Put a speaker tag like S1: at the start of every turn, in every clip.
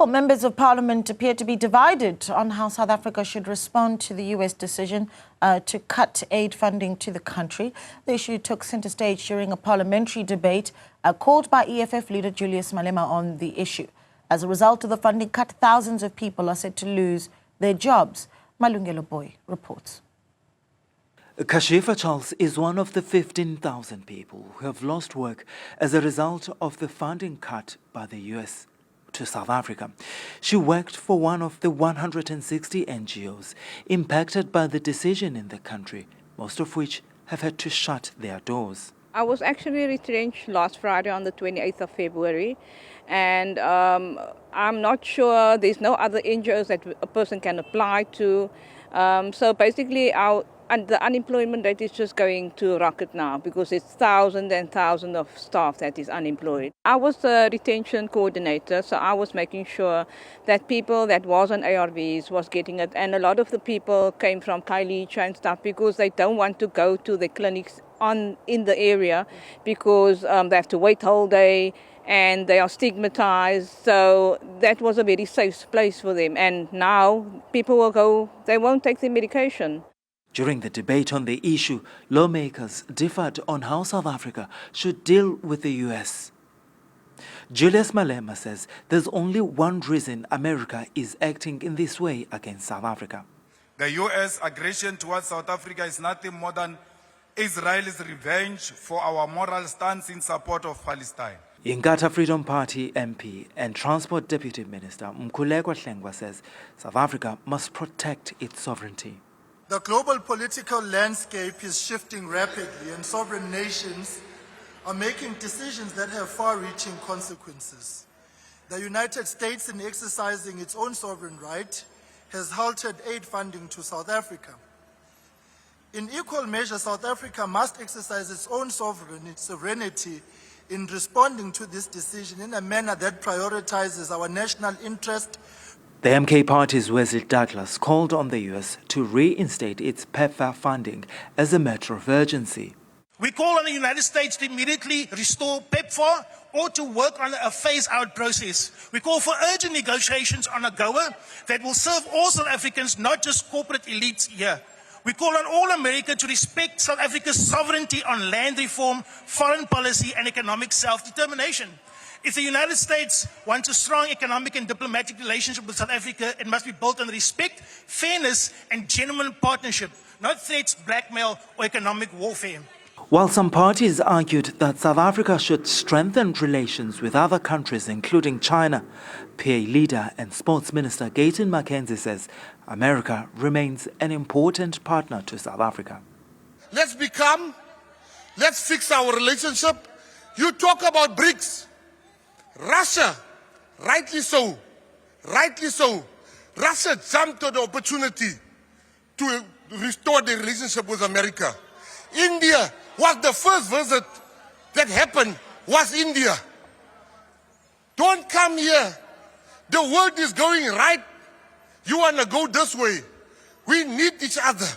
S1: Well, members of parliament appear to be divided on how South Africa should respond to the US decision to cut aid funding to the country. The issue took center stage during a parliamentary debate called by EFF leader Julius Malema on the issue. As a result of the funding cut, thousands of people are said to lose their jobs. Malungelo Booi reports.
S2: Kashifa Charles is one of the 15,000 people who have lost work as a result of the funding cut by the US to South Africa. She worked for one of the 160 NGOs impacted by the decision in the country, most of which have had to shut their doors.
S3: I was actually retrenched last Friday on the 28th of February, and I'm not sure, there's no other NGOs that a person can apply to. So basically the unemployment rate is just going to rocket now because it's thousands and thousands of staff that is unemployed. I was the retention coordinator, so I was making sure that people that was on ARVs was getting it. And a lot of the people came from Khayelitsha and stuff because they don't want to go to the clinics in the area because they have to wait whole day and they are stigmatized. So that was a very safe place for them. And now people will go, they won't take their medication.
S2: During the debate on the issue, lawmakers differed on how South Africa should deal with the US. Julius Malema says there's only one reason America is acting in this way against South Africa.
S4: The US aggression towards South Africa is nothing more than Israel's revenge for our moral stance in support of Palestine.
S2: Inkatha Freedom Party MP and Transport Deputy Minister Mkhuleko Hlengwa says South Africa must protect its sovereignty.
S5: The global political landscape is shifting rapidly, and sovereign nations are making decisions that have far-reaching consequences. The United States, in exercising its own sovereign right, has halted aid funding to South Africa. In equal measure, South Africa must exercise its own sovereignty in responding to this decision in a manner that prioritizes our national interest.
S2: The MK Party's Wesley Douglas called on the US to reinstate its PEPFAR funding as a matter of urgency.
S6: We call on the United States to immediately restore PEPFAR or to work on a phase-out process. We call for urgent negotiations on a GOA that will serve all South Africans, not just corporate elites here. We call on all America to respect South Africa's sovereignty on land reform, foreign policy and economic self-determination. If the United States wants a strong economic and diplomatic relationship with South Africa, it must be built on respect, fairness and genuine partnership, not threats, blackmail or economic warfare.
S2: While some parties argued that South Africa should strengthen relations with other countries, including China, PA leader and Sports Minister Gayton McKenzie says America remains an important partner to South Africa.
S7: Let's fix our relationship. You talk about BRICS. Russia, rightly so. Russia jumped at the opportunity to restore the relationship with America. India was the first visit that happened, was India. Don't come here. The world is going right. You want to go this way. We need each other.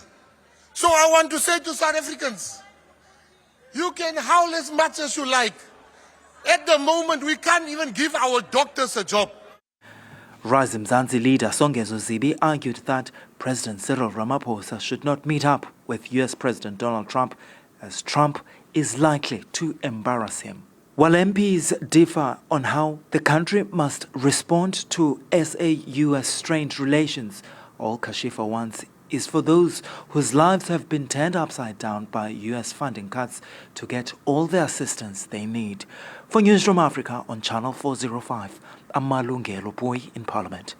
S7: So I want to say to South Africans, you can howl as much as you like. At the moment, we can't even give our doctors a job.
S2: Rise Mzansi leader Songezo Zibi argued that President Cyril Ramaphosa should not meet up with US President Donald Trump, as Trump is likely to embarrass him. While MPs differ on how the country must respond to SA-US strained relations, all Kashifa wants is for those whose lives have been turned upside down by US funding cuts to get all the assistance they need. For Newzroom Afrika on Channel 405, I'm Malungelo Booi in Parliament.